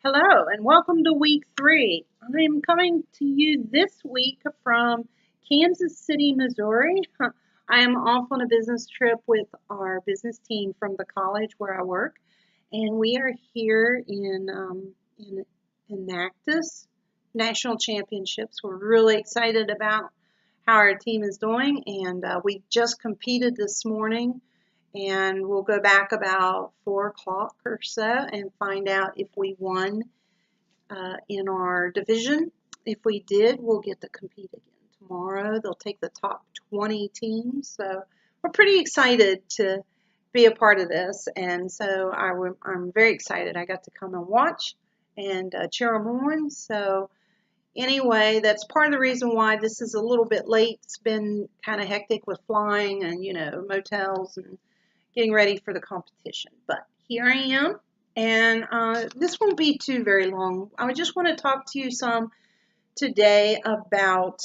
Hello and welcome to week 3. I am coming to you this week from Kansas City, Missouri. I am off on a business trip with our business team from the college where I work, and we are here in Enactus National Championships. We're really excited about how our team is doing, and we just competed this morning. And we'll go back about 4 o'clock or so and find out if we won in our division. If we did, we'll get to compete again tomorrow. They'll take the top 20 teams. So we're pretty excited to be a part of this. And so I'm very excited. I got to come and watch and cheer them on. So anyway, that's part of the reason why this is a little bit late. It's been kind of hectic with flying and, motels and getting ready for the competition. But here I am, and this won't be too very long. I just want to talk to you some today about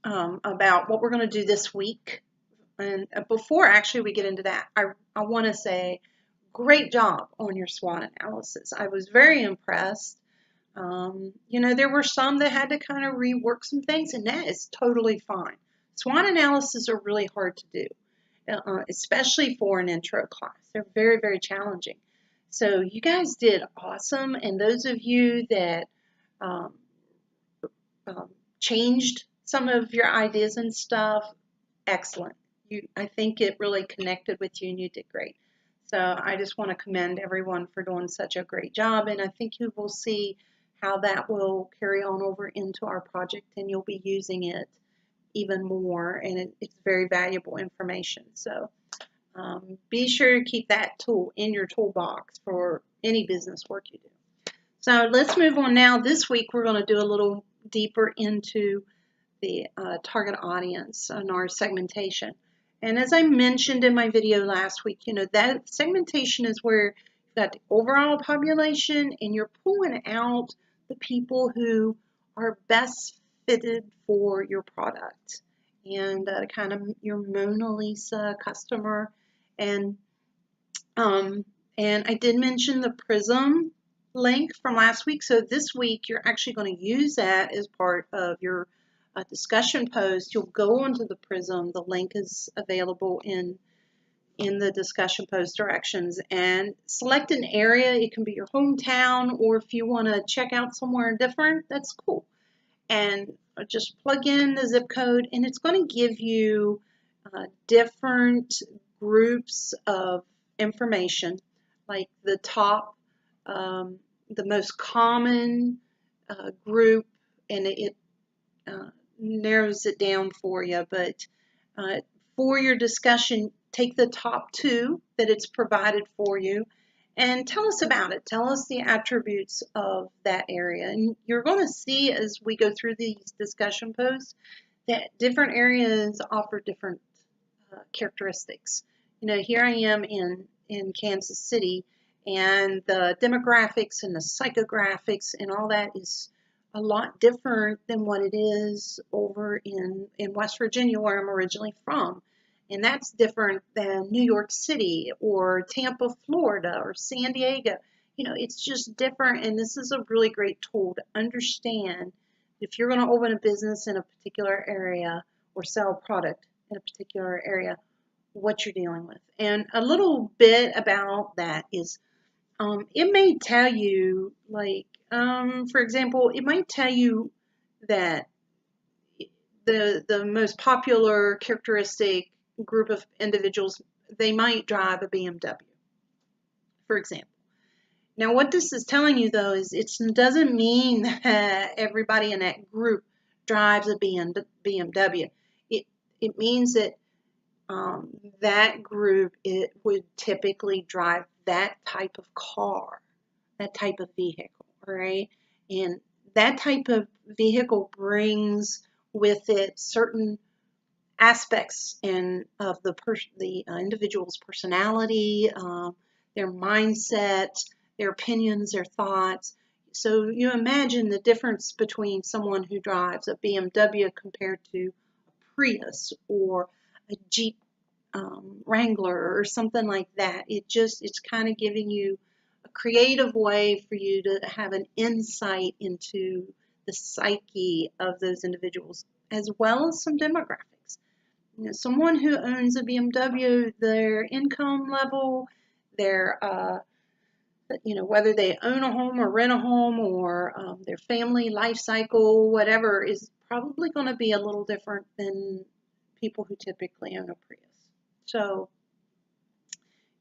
what we're going to do this week. And before actually we get into that, I want to say great job on your SWOT analysis. I was very impressed. There were some that had to kind of rework some things, and that is totally fine. SWOT analysis are really hard to do, especially for an intro class. They're very, very challenging. So you guys did awesome, and those of you that changed some of your ideas and stuff, excellent. I think it really connected with you, and you did great. So I just want to commend everyone for doing such a great job, and I think you will see how that will carry on over into our project, and you'll be using it even more, and it's very valuable information. So be sure to keep that tool in your toolbox for any business work you do. So let's move on now. This week we're going to do a little deeper into the target audience and our segmentation. And as I mentioned in my video last week, that segmentation is where you've got the overall population and you're pulling out the people who are best fitted for your product and kind of your Mona Lisa customer. And I did mention the Prism link from last week. So this week you're actually going to use that as part of your discussion post. You'll go onto the Prism. The link is available in the discussion post directions, and select an area. It can be your hometown, or if you want to check out somewhere different, that's cool. And just plug in the zip code, and it's going to give you different groups of information, like the top, the most common group, and it narrows it down for you. But for your discussion, take the top 2 that it's provided for you and tell us about it. Tell us the attributes of that area. And you're going to see as we go through these discussion posts that different areas offer different characteristics. Here I am in Kansas City, and the demographics and the psychographics and all that is a lot different than what it is over in West Virginia, where I'm originally from. And that's different than New York City or Tampa, Florida, or San Diego. It's just different, and this is a really great tool to understand if you're going to open a business in a particular area or sell a product in a particular area, what you're dealing with. And a little bit about that is it may tell you, for example, it might tell you that the most popular characteristic group of individuals, they might drive a BMW, for example. Now, what this is telling you, though, is it doesn't mean that everybody in that group drives a BMW. It means that that group, it would typically drive that type of car, that type of vehicle, right? And that type of vehicle brings with it certain aspects of the individual's personality, their mindset, their opinions, their thoughts. So you imagine the difference between someone who drives a BMW compared to a Prius or a Jeep Wrangler or something like that. It's kind of giving you a creative way for you to have an insight into the psyche of those individuals, as well as some demographics. You know, someone who owns a BMW, their income level, their you know, whether they own a home or rent a home, or their family life cycle, whatever, is probably going to be a little different than people who typically own a Prius. So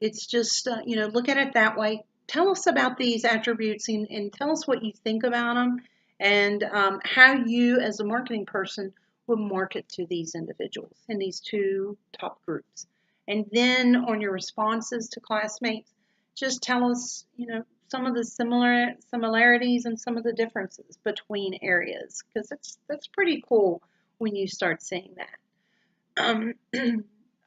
it's just, you know, look at it that way. Tell us about these attributes, and tell us what you think about them, and how you as a marketing person would market to these individuals in these two top groups. And then on your responses to classmates, just tell us, you know, some of the similarities and some of the differences between areas, because that's pretty cool when you start seeing that.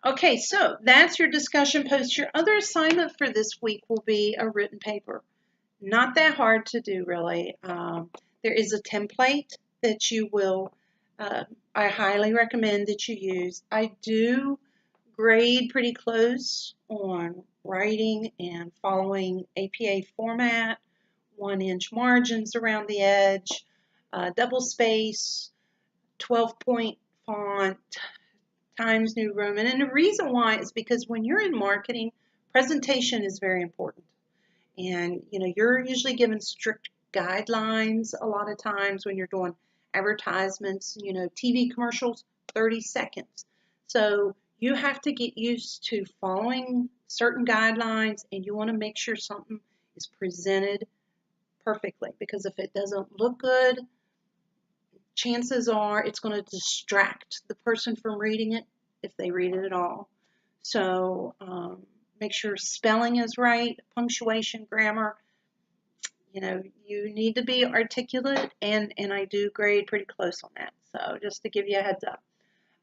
Okay, so that's your discussion post. Your other assignment for this week will be a written paper. Not that hard to do, really. There is a template that you will, I highly recommend that you use. I do grade pretty close on writing and following APA format, 1-inch margins around the edge, double space, 12-point font, Times New Roman. And the reason why is because when you're in marketing, presentation is very important. And, you know, you're usually given strict guidelines a lot of times when you're doing advertisements, you know, TV commercials, 30 seconds. So you have to get used to following certain guidelines, and you want to make sure something is presented perfectly, because if it doesn't look good, chances are it's going to distract the person from reading it if they read it at all. So make sure spelling is right, punctuation, grammar. You know, you need to be articulate, and I do grade pretty close on that. So just to give you a heads up.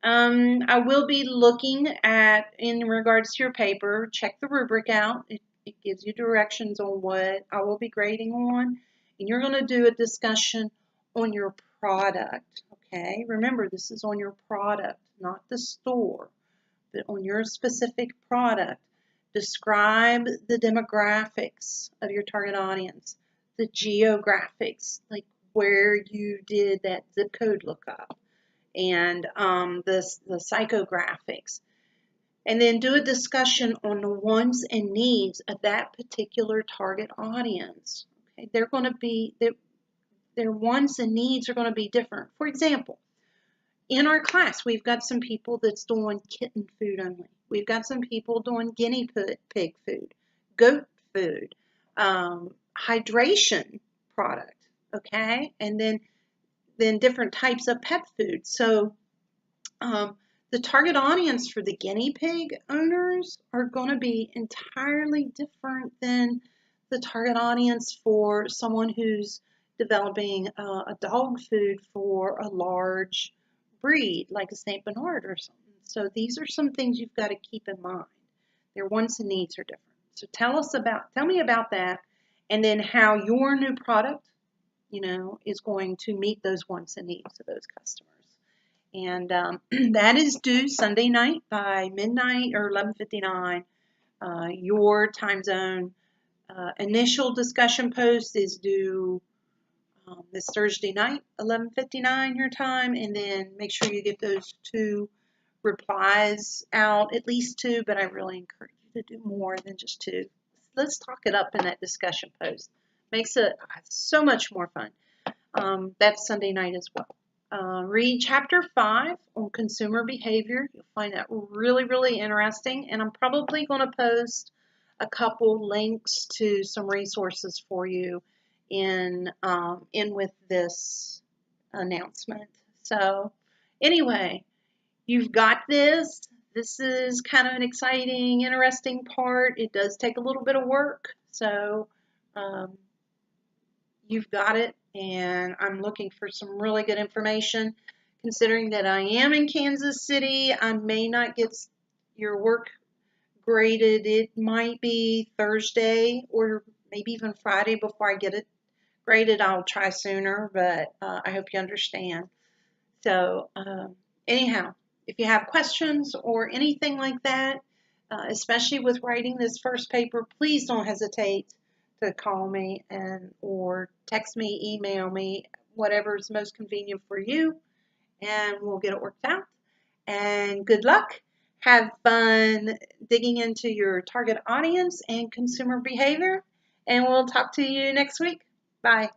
I will be looking at, in regards to your paper, check the rubric out. It gives you directions on what I will be grading on. And you're going to do a discussion on your product, okay? Remember, this is on your product, not the store, but on your specific product. Describe the demographics of your target audience, the geographics, like where you did that zip code lookup, and the psychographics. And then do a discussion on the wants and needs of that particular target audience. Okay, they're going to be, their wants and needs are going to be different. For example, in our class, we've got some people that's doing kitten food only. We've got some people doing guinea pig food, goat food, hydration product, okay? And then different types of pet food. So the target audience for the guinea pig owners are going to be entirely different than the target audience for someone who's developing a dog food for a large breed, like a St. Bernard or something. So these are some things you've got to keep in mind. Their wants and needs are different. So tell me about that, and then how your new product, you know, is going to meet those wants and needs of those customers. And that is due Sunday night by midnight or 11:59, your time zone. Initial discussion post is due this Thursday night, 11:59 your time, and then make sure you get those 2 replies out, at least 2, but I really encourage you to do more than just 2. Let's talk it up in that discussion post. Makes it so much more fun. That's Sunday night as well. Read chapter 5 on consumer behavior. You'll find that really, really interesting, and I'm probably going to post a couple links to some resources for you in with this announcement. So anyway, you've got this. This is kind of an exciting, interesting part. It does take a little bit of work, so you've got it, and I'm looking for some really good information. Considering that I am in Kansas City, I may not get your work graded. It might be Thursday or maybe even Friday before I get it graded. I'll try sooner, but I hope you understand. So anyhow, if you have questions or anything like that, especially with writing this first paper, please don't hesitate to call me or text me, email me, whatever's most convenient for you, and we'll get it worked out. And good luck. Have fun digging into your target audience and consumer behavior. And we'll talk to you next week. Bye.